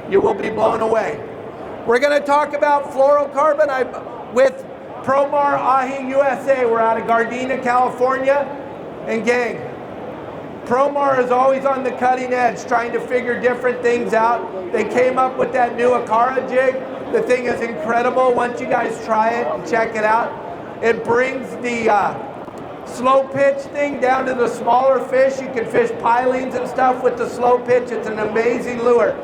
You will be blown away. We're going to talk about fluorocarbon with Promar Ahi USA. We're out of Gardena, California. And gang, Promar is always on the cutting edge trying to figure different things out. They came up with that new Akara jig. The thing is incredible. Once you guys try it and check it out, it brings the slow pitch thing down to the smaller fish. You can fish pilings and stuff with the slow pitch. It's an amazing lure.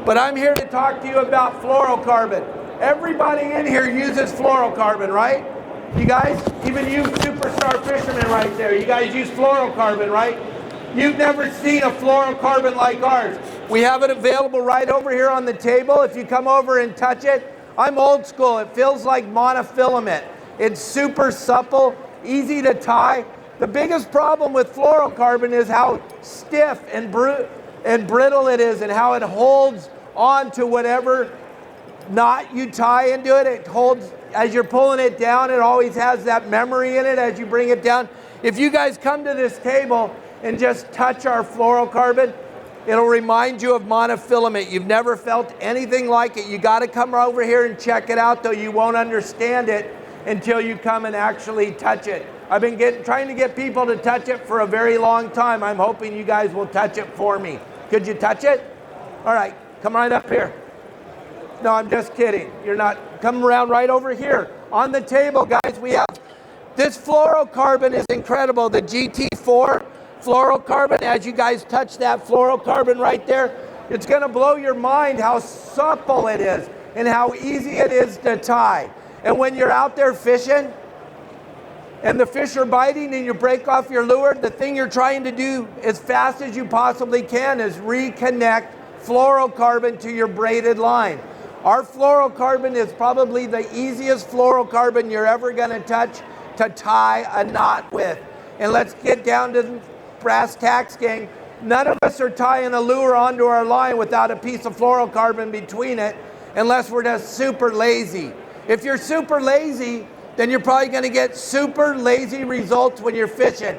But I'm here to talk to you about fluorocarbon. Everybody in here uses fluorocarbon, right? You guys, even you superstar fishermen right there, you guys use fluorocarbon, right? You've never seen a fluorocarbon like ours. We have it available right over here on the table. If you come over and touch it, I'm old school. It feels like monofilament. It's super supple, easy to tie. The biggest problem with fluorocarbon is how stiff and brittle it is and how it holds on to whatever knot you tie into it. It holds, as you're pulling it down, it always has that memory in it as you bring it down. If you guys come to this table and just touch our fluorocarbon, it'll remind you of monofilament. You've never felt anything like it. You got to come over here and check it out, though you won't understand it until you come and actually touch it. I've been trying to get people to touch it for a very long time. I'm hoping you guys will touch it for me. Could you touch it? All right, come right up here. No, I'm just kidding. You're not. Come around right over here. On the table, guys, we have this fluorocarbon is incredible. The GT4 fluorocarbon, as you guys touch that fluorocarbon right there, it's going to blow your mind how supple it is and how easy it is to tie. And when you're out there fishing and the fish are biting and you break off your lure, the thing you're trying to do as fast as you possibly can is reconnect fluorocarbon to your braided line. Our fluorocarbon is probably the easiest fluorocarbon you're ever going to touch to tie a knot with. And let's get down to brass tacks, gang. None of us are tying a lure onto our line without a piece of fluorocarbon between it, unless we're just super lazy. If you're super lazy, then you're probably going to get super lazy results when you're fishing.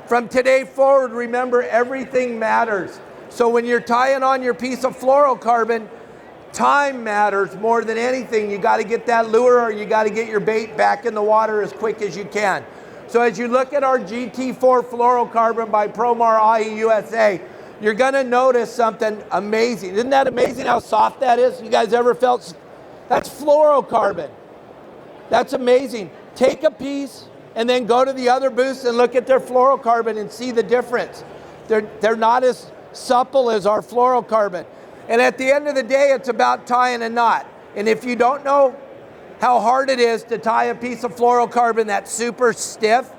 From today forward, remember, everything matters. So when you're tying on your piece of fluorocarbon, time matters more than anything. You got to get that lure or you got to get your bait back in the water as quick as you can. So as you look at our GT4 fluorocarbon by Promar IE USA, you're going to notice something amazing. Isn't that amazing how soft that is? You guys ever felt? That's fluorocarbon. That's amazing. Take a piece and then go to the other booths and look at their fluorocarbon and see the difference. They're not as supple as our fluorocarbon. And at the end of the day, it's about tying a knot. And if you don't know how hard it is to tie a piece of fluorocarbon that's super stiff,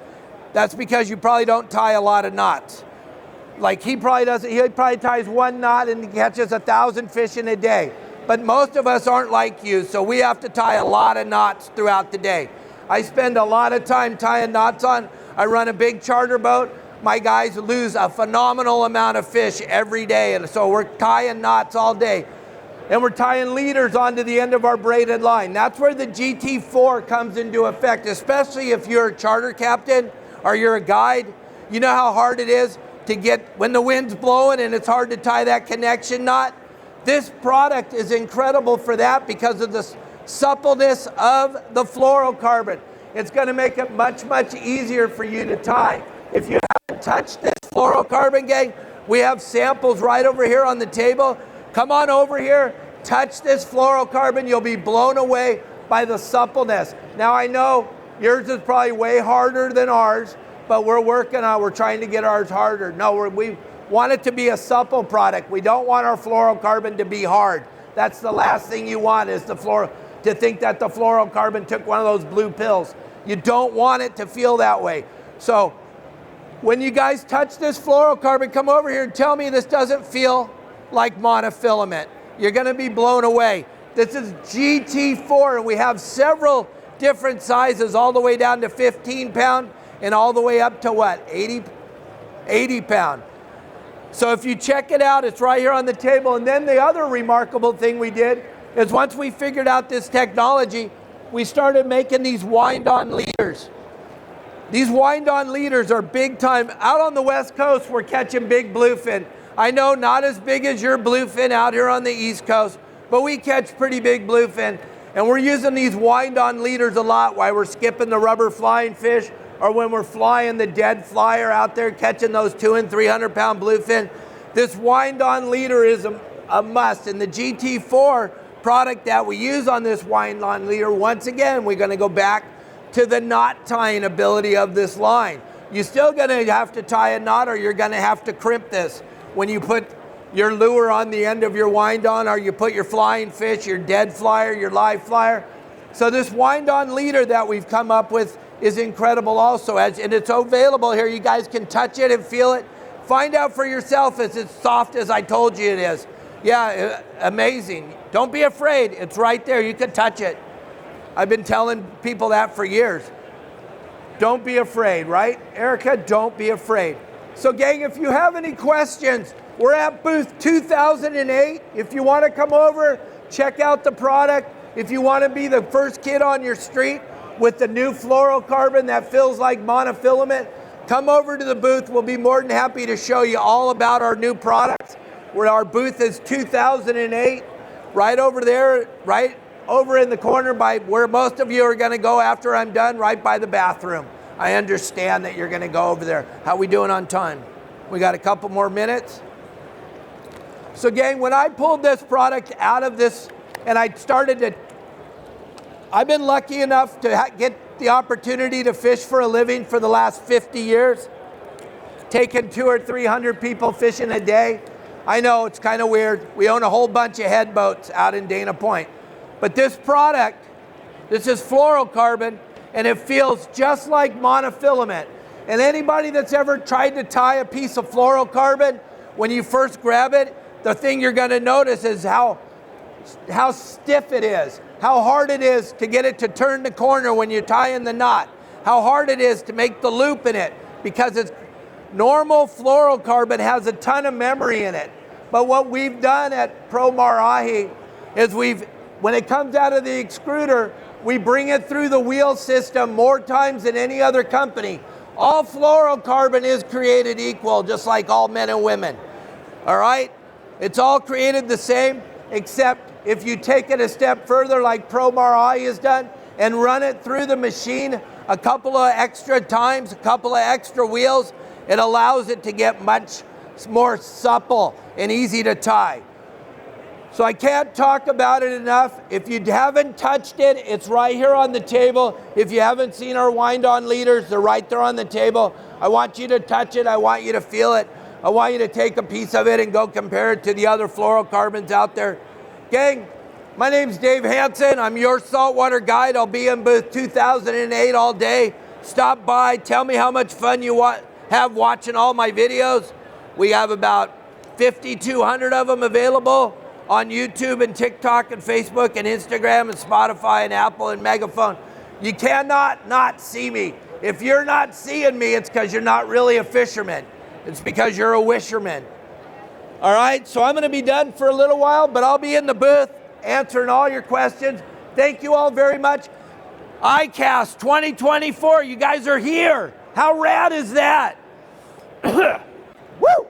that's because you probably don't tie a lot of knots. Like he probably ties one knot and he catches 1,000 fish in a day. But most of us aren't like you, so we have to tie a lot of knots throughout the day. I spend a lot of time tying knots on. I run a big charter boat. My guys lose a phenomenal amount of fish every day, and so we're tying knots all day. And we're tying leaders onto the end of our braided line. That's where the GT4 comes into effect, especially if you're a charter captain or you're a guide. You know how hard it is to get when the wind's blowing and it's hard to tie that connection knot? This product is incredible for that because of the suppleness of the fluorocarbon. It's going to make it much, much easier for you to tie. If you haven't touched this fluorocarbon, gang, we have samples right over here on the table. Come on over here, touch this fluorocarbon. You'll be blown away by the suppleness. Now, I know yours is probably way harder than ours, but we're trying to get ours harder. No, we want it to be a supple product. We don't want our fluorocarbon to be hard. That's the last thing you want is to think that the fluorocarbon took one of those blue pills. You don't want it to feel that way. So when you guys touch this fluorocarbon, come over here and tell me this doesn't feel like monofilament. You're going to be blown away. This is GT4, and we have several different sizes, all the way down to 15 pound and all the way up to what, 80 pound. So if you check it out, it's right here on the table. And then the other remarkable thing we did is once we figured out this technology, we started making these wind-on leaders. These wind-on leaders are big time. Out on the West Coast, we're catching big bluefin. I know not as big as your bluefin out here on the East Coast, but we catch pretty big bluefin. And we're using these wind-on leaders a lot while we're skipping the rubber flying fish, or when we're flying the dead flyer out there catching those 200 and 300 pound bluefin. This wind-on leader is a must. And the GT4 product that we use on this wind-on leader, once again, we're gonna go back to the knot tying ability of this line. You're still gonna have to tie a knot, or you're gonna have to crimp this when you put your lure on the end of your wind-on, or you put your flying fish, your dead flyer, your live flyer. So this wind-on leader that we've come up with is incredible also, and it's available here. You guys can touch it and feel it. Find out for yourself if it's soft as I told you it is. Yeah, amazing. Don't be afraid. It's right there. You can touch it. I've been telling people that for years. Don't be afraid, right? Erica, don't be afraid. So gang, if you have any questions, we're at booth 2008. If you want to come over, check out the product. If you want to be the first kid on your street with the new fluorocarbon that feels like monofilament, come over to the booth. We'll be more than happy to show you all about our new products. Our booth is 2008, right over there, right over in the corner by where most of you are going to go after I'm done, right by the bathroom. I understand that you're going to go over there. How we doing on time? We got a couple more minutes. So gang, when I pulled this product out of this, and I've been lucky enough to get the opportunity to fish for a living for the last 50 years, taking 200 or 300 people fishing a day. I know it's kind of weird. We own a whole bunch of head boats out in Dana Point. But this product, this is fluorocarbon, and it feels just like monofilament. And anybody that's ever tried to tie a piece of fluorocarbon, when you first grab it, the thing you're going to notice is how stiff it is, how hard it is to get it to turn the corner when you're tying the knot, how hard it is to make the loop in it, because it's normal fluorocarbon has a ton of memory in it. But what we've done at Promar Ahi is when it comes out of the extruder, we bring it through the wheel system more times than any other company. All fluorocarbon is created equal, just like all men and women. All right? It's all created the same, except if you take it a step further, like Promar Ahi has done, and run it through the machine a couple of extra times, a couple of extra wheels, it allows it to get much more supple and easy to tie. So I can't talk about it enough. If you haven't touched it, it's right here on the table. If you haven't seen our wind-on leaders, they're right there on the table. I want you to touch it. I want you to feel it. I want you to take a piece of it and go compare it to the other fluorocarbons out there. Gang, my name's Dave Hansen. I'm your saltwater guide. I'll be in booth 2008 all day. Stop by. Tell me how much fun you have watching all my videos. We have about 5,200 of them available on YouTube and TikTok and Facebook and Instagram and Spotify and Apple and Megaphone. You cannot not see me. If you're not seeing me, it's because you're not really a fisherman. It's because you're a wisherman. All right, so I'm gonna be done for a little while, but I'll be in the booth answering all your questions. Thank you all very much. ICAST 2024, you guys are here. How rad is that? Woo!